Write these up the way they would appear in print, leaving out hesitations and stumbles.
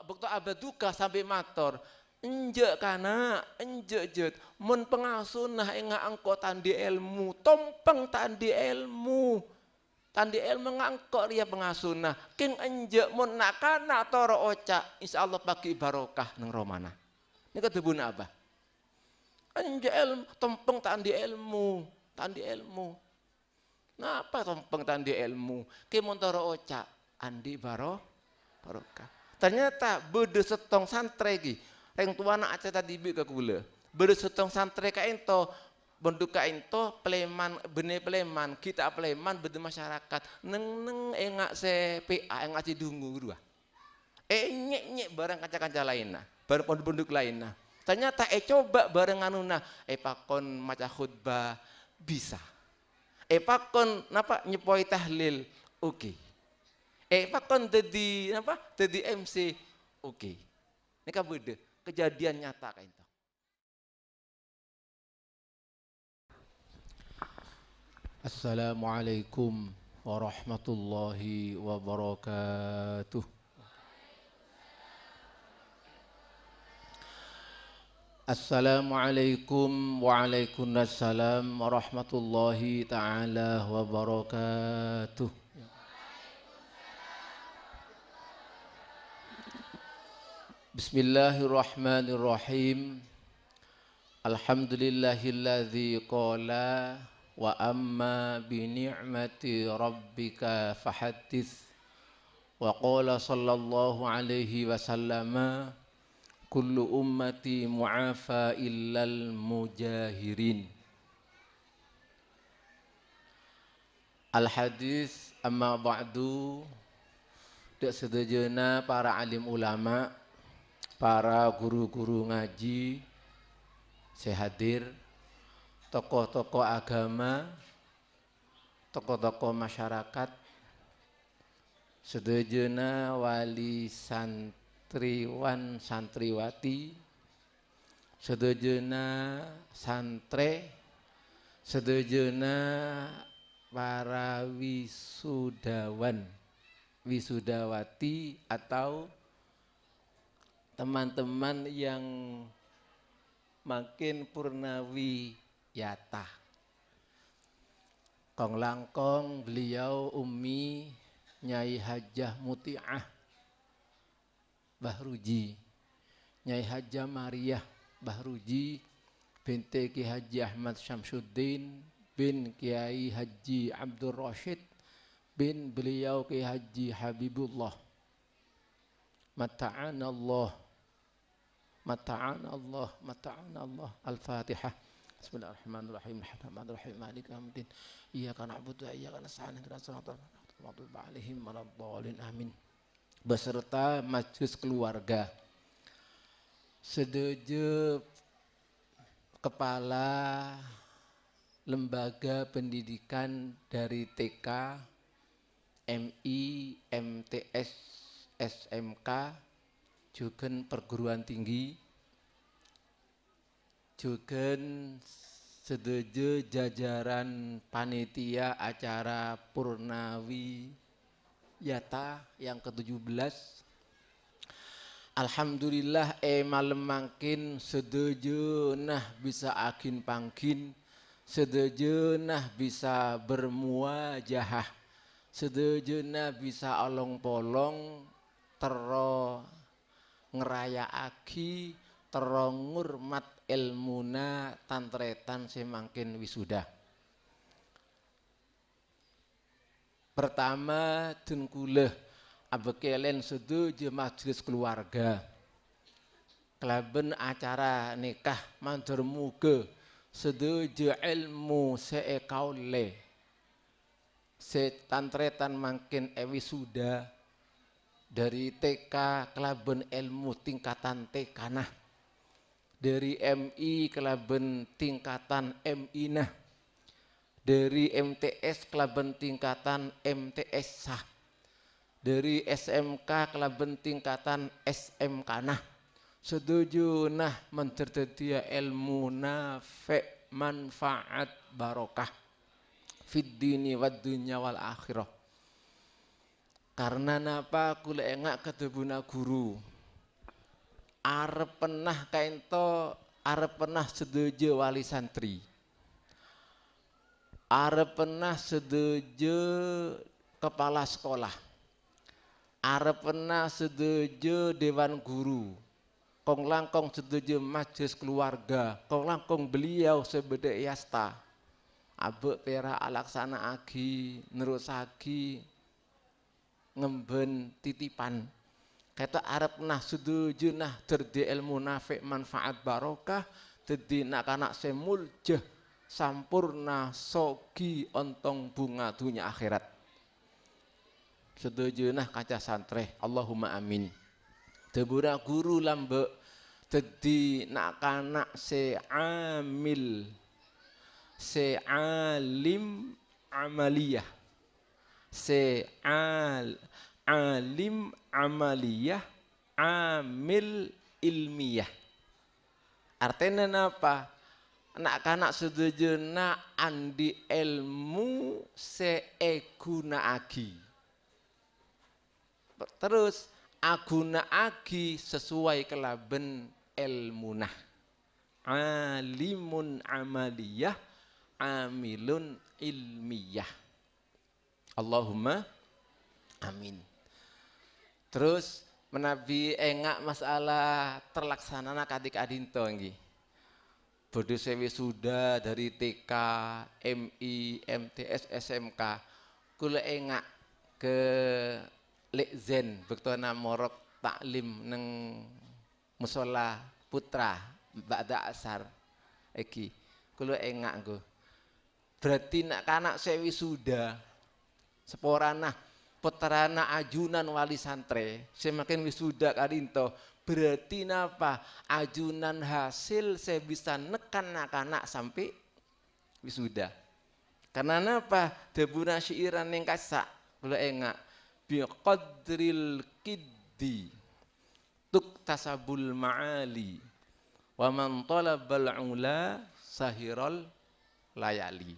Bukto abaduka sampai mator. Enjek kana, enjek jet. Mun pengasunah enga angko tandi ilmu, tompeng tandi ilmu. Tandi ilmu ngangkok dia pengasunah. King enjek mun nakana toro oca, insyaallah bagi barokah nang romana. Ini ketebun apa? Enjek ilmu, tompeng tandi ilmu, tandi ilmu. Napa tompeng tandi ilmu? Ki mun toro oca, andi barokah. Ternyata bede setong santre ki. Reng tuana aca tadi bi ke kula. Bede setong santre ka ento bentuk ka ento pleman bene pleman kita pleman bede masyarakat neng engak se PA engak cidungu dua. Nyek barang kanca-kanca lainna, bareng penduduk lainna. Ternyata coba bareng anuna pakon maca khutbah bisa. Pakon napa nyepoi tahlil oke. Pakon tadi apa? Tadi MC oke. Ini kan beda kejadian nyata kayak itu. Assalamualaikum warahmatullahi wabarakatuh. Assalamualaikum waalaikumsalam warahmatullahi taala wabarakatuh. Bismillahirrahmanirrahim. Alhamdulillahilladzi qala wa amma bi ni'mati rabbika fahaddits wa qala sallallahu alaihi wasallam kullu ummati mu'afa illal mujahirin. Al hadis amma ba'du. Dak sedejana para alim ulama, para guru-guru ngaji sehadir, tokoh-tokoh agama, tokoh-tokoh masyarakat, sedejana wali santriwan santriwati, sedejana santre, sedejana para wisudawan, wisudawati atau teman-teman yang makin purnawi yata. Kong langkong beliau Ummi Nyai Hajah Muti'ah Bahruji, Nyai Hajah Mariah Bahruji binti Ki Haji Ahmad Syamsuddin bin Kiai Haji Abdul Rashid bin beliau Ki Haji Habibullah. Mata'anallah Al-Fatihah. Bismillahirrahmanirrahim. Alhamdulillahirrahmanirrahim. Maliki yaumiddin. Iyyaka na'budu wa iyyaka nasta'in. Ihdinas siratal mustaqim. Amin. Beserta majelis keluarga. Sedojo kepala lembaga pendidikan dari TK, MI, MTS, SMK, juga perguruan tinggi, juga sedojo jajaran panitia acara Purnawi Yata yang ke-17. Alhamdulillah malam mangkin sedojo nah bisa akin pangkin, sedojo nah bisa bermuajahah, sedojo nah bisa olong polong tero ngerayaaki tero ngurmat ilmuna tantretan semangkin wisuda. Pertama dengkuleh abekelen sedojo majelis keluarga kelaben acara nikah mandur muga sedojo ilmu seekaule setantretan mangkin wisuda dari TK kelaben ilmu tingkatan TK nah, dari MI kelaben tingkatan MI nah, dari MTS kelaben tingkatan MTS sah, dari SMK kelaben tingkatan SMK nah, setuju nah menterdedia ilmu nafe manfaat barokah fid dini wad dunya wal akhirah. Karena napa kula engak ketebuna guru. Arep pernah kaento, arep pernah sedojo wali santri. Arep pernah sedojo kepala sekolah. Arep pernah sedojo dewan guru. Kong langkong sedojo majelis keluarga. Kong langkong beliau sebeda yasta. Abek pera alaksana agi, nerusagi, ngemben titipan. Kata Arab nah setuju nah terdi ilmu nafik manfaat barokah terdi nak anak semuljah sampurna sogi ontong bunga dunia akhirat. Setuju nah kaca santre Allahumma amin. Debura guru lambe terdi nak anak seamil sealim amaliyah alim amaliyah amil ilmiah. Artinya apa? Nak kanak setuju nak andi ilmu seeguna agi. Terus aguna agi sesuai kelaben ilmunah. Alimun amaliyah amilun ilmiyah. Allahumma amin. Terus menabi engak masalah terlaksana kadik adinto nggih. Bodho sewi sudah dari TK, MI, MTS, SMK. Kula engak ke Lekzen bektona morok taklim neng musola putra ba'da asar iki. Kula engak nggo. Berarti nak kanak sewi sudah seporana putrana ajunan wali santre semakin wisuda kadinto berarti napa ajunan hasil saya bisa nekan anak-anak sampai wisuda. Karena napa debuna syairan yang kasak kula engak bi qadril kiddi tuk tasabul ma'ali wa man talabal ula sahirol layali.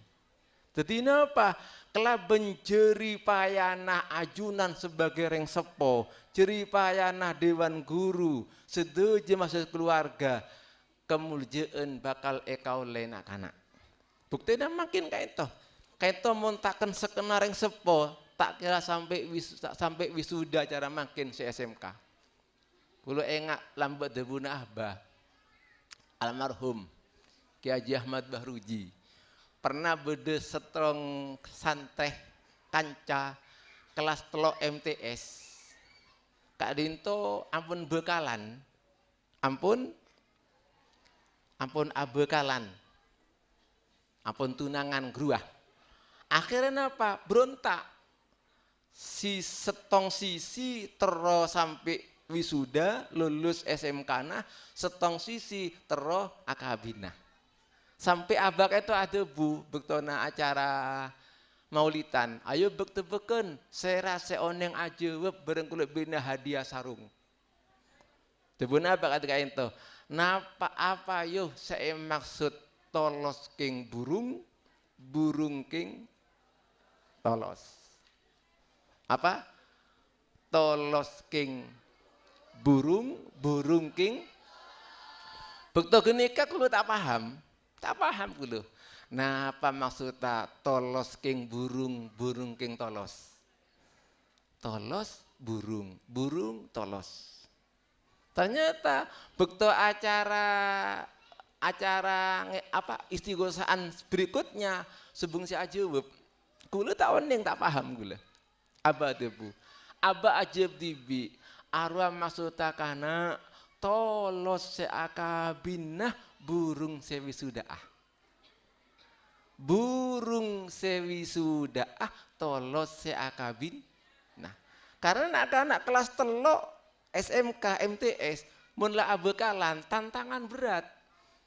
Jadi napa? Kelaben jeri payana ajunan sebagai reng sepo, jeri payana dewan guru, sedojo masuk keluarga, kemuljaan bakal ekau lenak anak. Buktinya makin kaito montakan sekena reng sepo, tak kira sampai wisuda cara makin si SMK. Kulo engak lambat debuna abah, almarhum Ki Haji Ahmad Bahruji. Pernah bede setrong santreh kanca kelas telo MTS. Kak Dinto ampun bekalan, ampun abekalan, ampun tunangan gruah. Akhirnya apa? Berontak. Si setong sisi terus sampai wisuda lulus SMK nah, setong sisi terus akabinah. Sampai abak itu ada bu bektona acara maulitan. Ayo bektebeken saya rasa oneng aja web bareng kulit bina hadiah sarung. Tebun abak ketika itu. Napa apa yo saya maksud tolos king burung, burung king tolos. Apa? Tolos king burung, burung king. Bekto genika kulo tak paham. Tak paham kulo. Nah, apa maksudnya tolos king burung, burung king tolos? Tolos burung, burung tolos. Ternyata bekto acara apa istighosaan berikutnya sebung si ajeweb. Kulo tak wening tak paham kulo. Aba debu. Aba ajeb dibi. Arwah maksudnya kana tolos seakabinah burung sewi sudaah. Burung sewi sudaah tolos seakabin. Nah, karena anak-anak kelas telok SMK MTS mun la abekalan tantangan berat.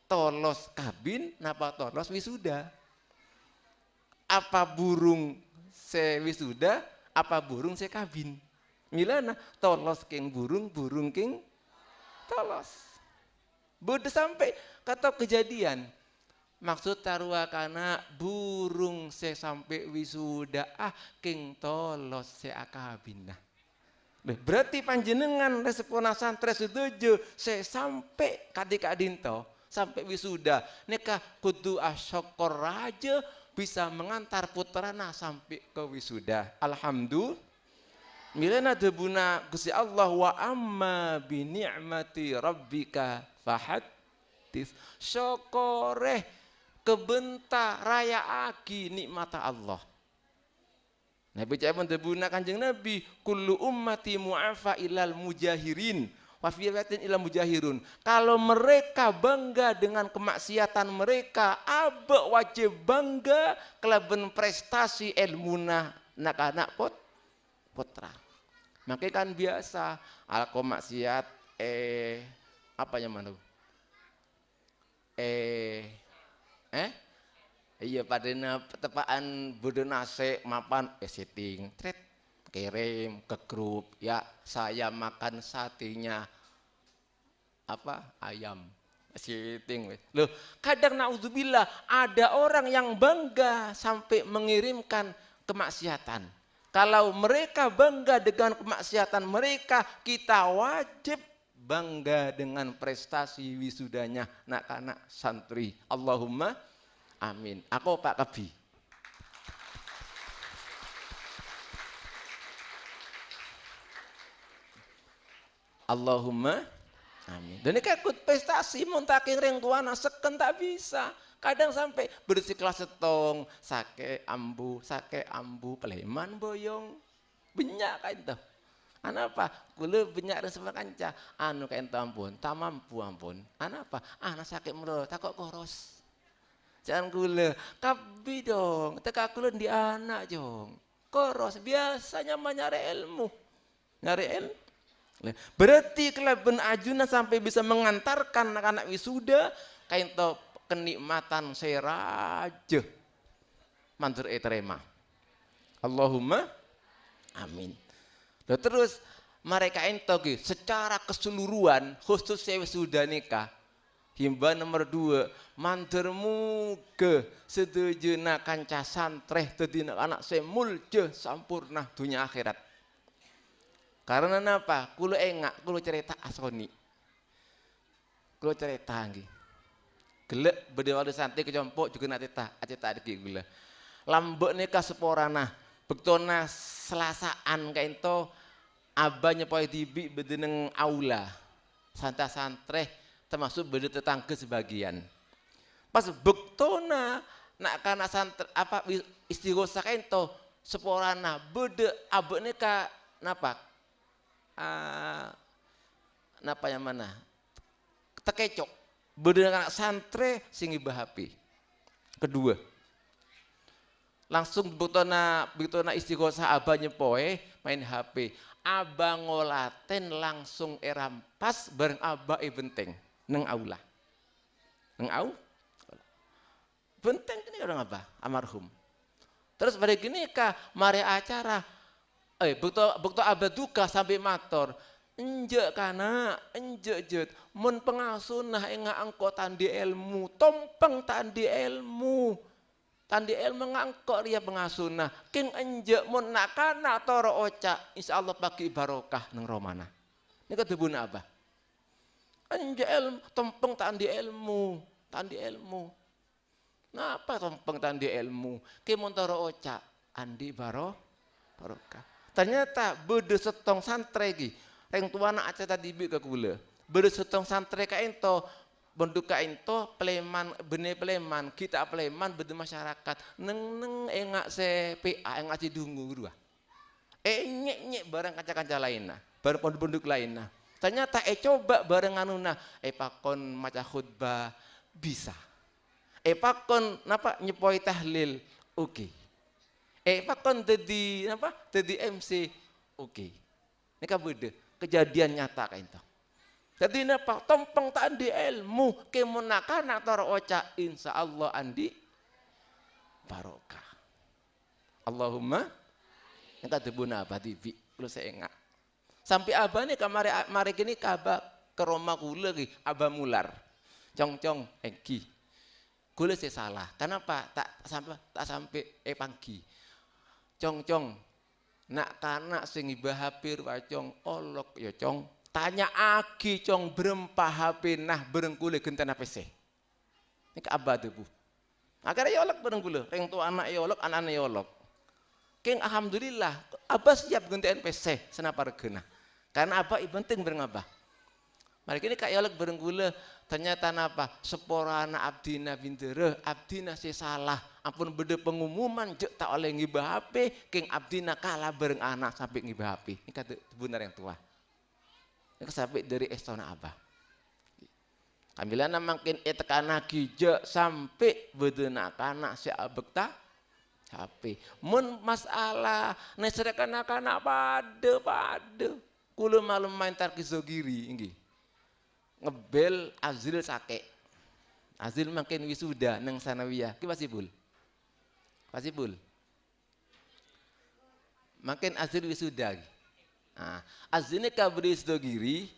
Tolos kabin napa tolos wisuda. Apa burung sewisuda, apa burung sekabin. Milana tolos king burung, burung king tolos. Bodoh sampai kata kejadian Maksud tarua kana burung se sampai wisuda king tolos se akabinah. Berarti panjenengan respona santri setuju se sampai kadika dinto sampai wisuda nikah kudu asyokor raja bisa mengantar putrana sampai ke wisuda. Alhamdulillah. Milena debuna Gusti Allah wa amma bi ni'mati rabbika fahaddits. Syokore kebenta raya aki nikmata Allah. Nabi cakap debuna Kanjeng Nabi kullu ummati mu'afa ilal mujahirin wa fi riwayatin ilal mujahirun. Kalau mereka bangga dengan kemaksiatan mereka, abek wajib bangga kelaben prestasi ilmuna anak-anak putra. Makanya kan biasa alko maksiat apa yang mana? Iya padahal tepaan bodoh nase mapan setting thread kirim ke grup ya saya makan satenya apa ayam setting loh kadang naudzubillah ada orang yang bangga sampai mengirimkan kemaksiatan. Kalau mereka bangga dengan kemaksiatan mereka, kita wajib bangga dengan prestasi wisudanya anak-anak santri. Allahumma amin. Aku Pak Kabi. Allahumma amin. Dan ini ikut prestasi muntaking ring tuana seken tak bisa. Kadang sampai bersikelas setong, sake ambu, peleman boyong, benyak kain tuh. Apa? Kula benyak dan sama kanca, anu kain tuh ampun, tak mampu ampun. Apa? Anak sakit menurut, takut koros. Jangan kula, kabi dong, teka kula di anak jong. Koros biasanya mencari ilmu, nyari ilmu. Berarti kelaben ajuna sampai bisa mengantarkan anak-anak wisuda kain tuh kenikmatan seraja mantur terima. Allahumma amin. Lalu terus mereka ento secara keseluruhan khusus sudah nikah himbauan nomor 2 manturmu ke setuju nak kanca santreh tadi anak semulje sampurna dunia akhirat. Karena apa? Kulo engak kulo cerita asoni. Kulo cerita nggih. Gelek bedewali santai kecompok juga nanti tak ada gula. Lambek nikah seporana, bektona selasaan kayak itu abahnya poy tibi bedeneng aula, santai termasuk bede tetangga sebagian. Pas bektona nak kana santre apa istighosa kayak itu seporana bede abah nikah napa? Napa yang mana? Tekecok. Bedengan santre sing ibah HP. Kedua, langsung betona istighosah abahnya poe main HP. Abah ngolaten langsung erampas bareng abah benteng neng aula. Neng au? Benteng ini orang abah almarhum. Terus pada gini kah mari acara bukto abah duka sampai mator. Enjek kana enjek jet mun pengasunah enggak angkot tandi ilmu tompeng tandi ilmu ngangkok dia pengasunah king enjek mun nakana toro oca insyaallah bagi barokah nang romana ini ketebuna apa enjek ilmu tompeng tandi ilmu napa tompeng tandi ilmu ki mun toro oca andi barokah ternyata bede setong santre gi reng tuana aca tadi bi ke kula. Bersetong santre ka ento, bentuk ka ento peleman bene peleman, kita peleman bede masyarakat. Neng engak se PA engak cidungu dua. Nyek barang kanca-kanca lainna, barang penduduk lainna. Ternyata coba bareng anuna, pakon maca khutbah bisa. Pakon napa nyepoi tahlil, oke. Pakon tadi napa? Tadi MC, oke. Ini ka bede. Kejadian nyata kayak itu. Jadi napa tompeng tadi ilmu kemunakan atau oca insya Allah andi barokah. Allahumma kita debuna abah tibi lu saya enggak. Sampai abah nih mari gini kabah ke rumah kula lagi abah mular. Cong eki. Kula sih salah. Kenapa? Tak sampai pagi. Cong, nak kanak sing ngibah HP wacong olok ya cong. Tanya agi cong berempa HP nah bereng kule gentena PC. Ini abah tuh bu. Akhirnya yolok bereng kule. Reng tua anak yolok, anak-anak yolok. Keng alhamdulillah abah siap gantian PC senapa regena. Karena abah penting bereng abah. Mari kini kak yolok bereng kule. Ternyata napa seporana abdina bindere abdina sih salah ampun beda pengumuman jek tak oleh ngibah HP king abdina kalah bareng anak sampai ngibah HP ini kata benar yang tua ini sampai dari estona abah kambilana makin etekana gijek sampai bedena kanak si abek tak HP mun masalah neserekan anak pada kulo malam main tarkizogiri ini ngebel Azril sake Azril makin wisuda nang sanawiyah ki pasibul makin Azril wisuda nah Azril ka beri sedogiri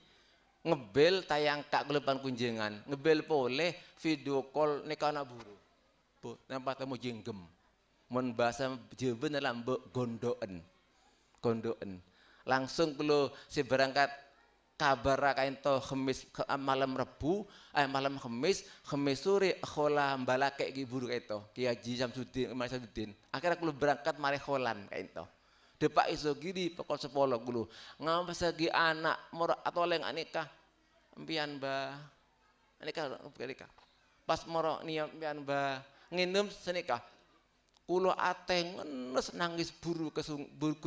ngebel tayang kak kelepan kunjengan ngebel boleh video call nekana buru bu nampak temu jenggem mun bahasa Jawa dalam gondoen langsung kalau si berangkat kabar kain to Khamis malam Rebu malam Khamis sore khola balake ki buru kain to Ki Haji Samsudin akhirnya kulo berangkat mari kholan kain to depak iso giri pokok sepolo kulo ngawas lagi anak moro atau leng anika mpian ba anika pas moro niat mpian ba nginem senika kulo ate ngenes nangis buru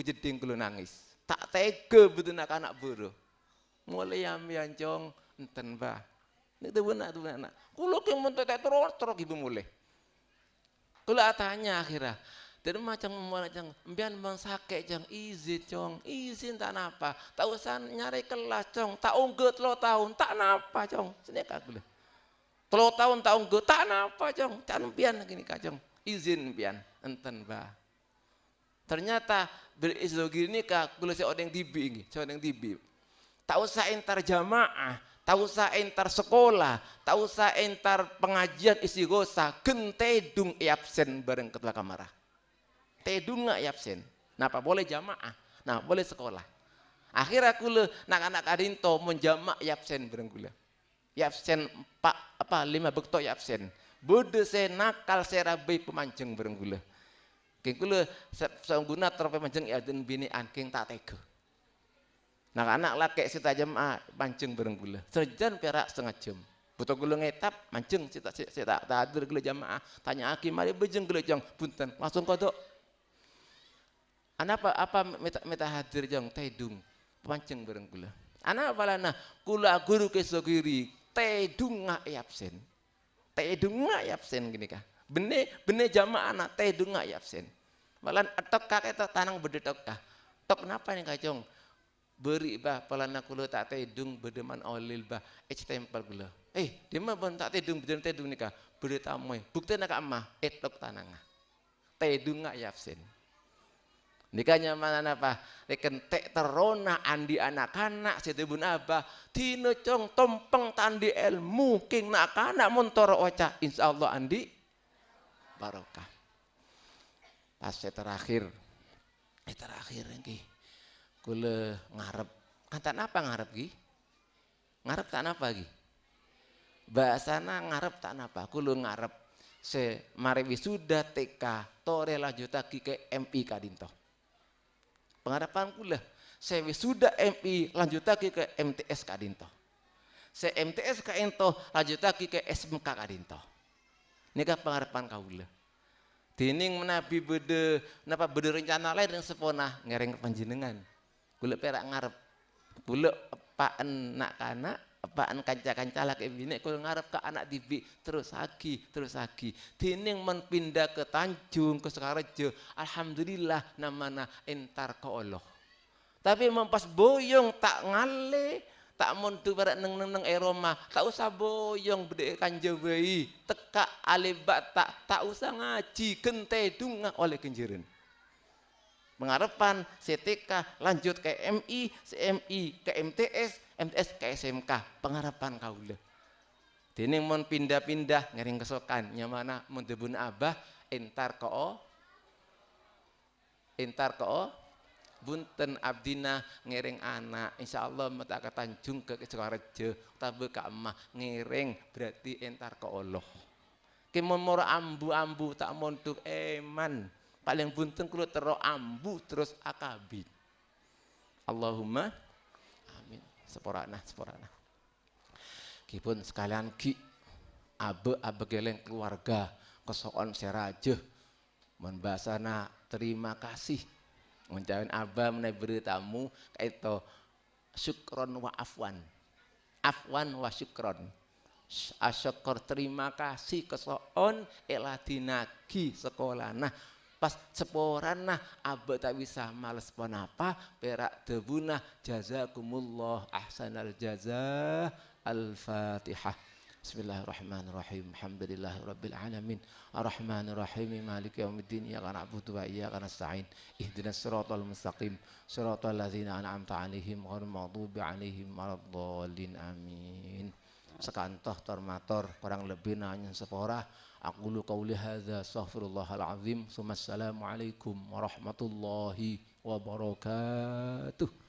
jeding kulo nangis tak tega betul anak buru mulai ambian jong enten bah ini tuh benar kulo ke mun terus ibu mulai kulo tanya akhirnya dari macam ambian bang sake jang izin tak napa tak usah nyari kelas jong tak unggut lo tahun tak napa jong sini kulo 3 tahun tak unggut tak napa jong tak ambian gini kajong izin ambian enten bah ternyata berisogir ini kak kulo seorang tibi tak usah entar jamaah, tak usah entar sekolah, tak usah entar pengajian istighosa, tedung absen bareng ketua kamarah. Tedung nggak absen. Napa boleh jamaah? Nah boleh sekolah. Akhirnya kula anak-anak kadinto menjamak absen bareng kula. Absen 5 bekto absen. Bode saya nakal saya rabai pemancing bareng kula. Keng kula sangguna trope mancing adin bini angking tak tega. Nah anak laki sita jamaah mancing bareng gula. Sejan perak 1/2 jam. Butuh gula ngetap mancing sita tak hadir gula jamaah. Tanya aki mari bejeng gula jang punten langsung kodok. Anak apa meta hadir jang tedung mancing bareng gula. Anak balana kula guru kesogiri tedung ngak absen. Tedung ngak absen gini kah. Bene jamaah anak tedung ngak absen. Malan tok kak eta tanang bedetok kah. Tok kenapa nih kacong? Beri bah palana kulo tak tedung bedeman olil bah tempel gula dia mah bon tak tedung nikah beri tamoy bukti nak amah tok tananga tedung ngak absen nikahnya mana apa reken tek terona andi anak-anak setebun abah tino cong tompeng tandi ilmu king nak anak montoro oca insyaallah andi barokah pas terakhir ini kula ngarep kan tak napa ngarep gi ngarep tak napa gi bahasana ngarep tak napa kula ngarep se mari wisuda TK tore lanjutake ke MI kadinto pengharapan kula se wisuda MI lanjutake ke MTS kadinto se MTS kadinto lanjutake ke SMK kadinto nika pengharapan kaula dening menabi bede napa bede rencana lain yang seponah ngereng panjenengan kula perak ngarep kula apaan nak kanak apaan kanca-kanca laki bini kula ngarep ke anak dibi terus lagi dening men pindah ke Tanjung ke Sukarejo alhamdulillah namana entar ke Allah tapi mempas boyong tak ngale tak montu barak neng Eroma tak usah boyong bede kanja bayi teka alibat tak usah ngaji gentedung oleh kenjeun pengharapan CTK lanjut ke MI ke MTS ke SMK pengharapan kaula Dene mon pindah-pindah ngering kesokan nyamana mun debun abah entar koo bunten abdina ngiring anak insyaallah mata ka Tanjung ke Sukarejo tabe ka emah ngiring berarti entar ke Allah ki mun moro ambu-ambu tak montuk eman paling bunten kulo tero ambu terus akabit Allahumma amin seporana kipun sekalian ki abe geleng keluarga kesoon serajeh mun basana terima kasih ngucapin abah menai beri tamu kaito syukron wa afwan wa syukron asyukur terima kasih kesoon eladinagi sekolah nah pas seporan nah abah tak bisa males pon apa perak debunah jazakumullah ahsanal jazah al-fatihah. Bismillahirrahmanirrahim. Alhamdulillahirabbil alamin. Arrahmanirrahim. Maliki yaumiddin. Iyyaka na'budu wa iyyaka nasta'in. Ihdinas siratal mustaqim. Siratal ladzina an'amta 'alaihim ghairil maghdubi 'alaihim waladdallin. Amin. Sekantoh tormator kurang lebih nanya sepora. Aqulu qauli hadza astaghfirullahal azim. Assalamualaikum warahmatullahi wabarakatuh.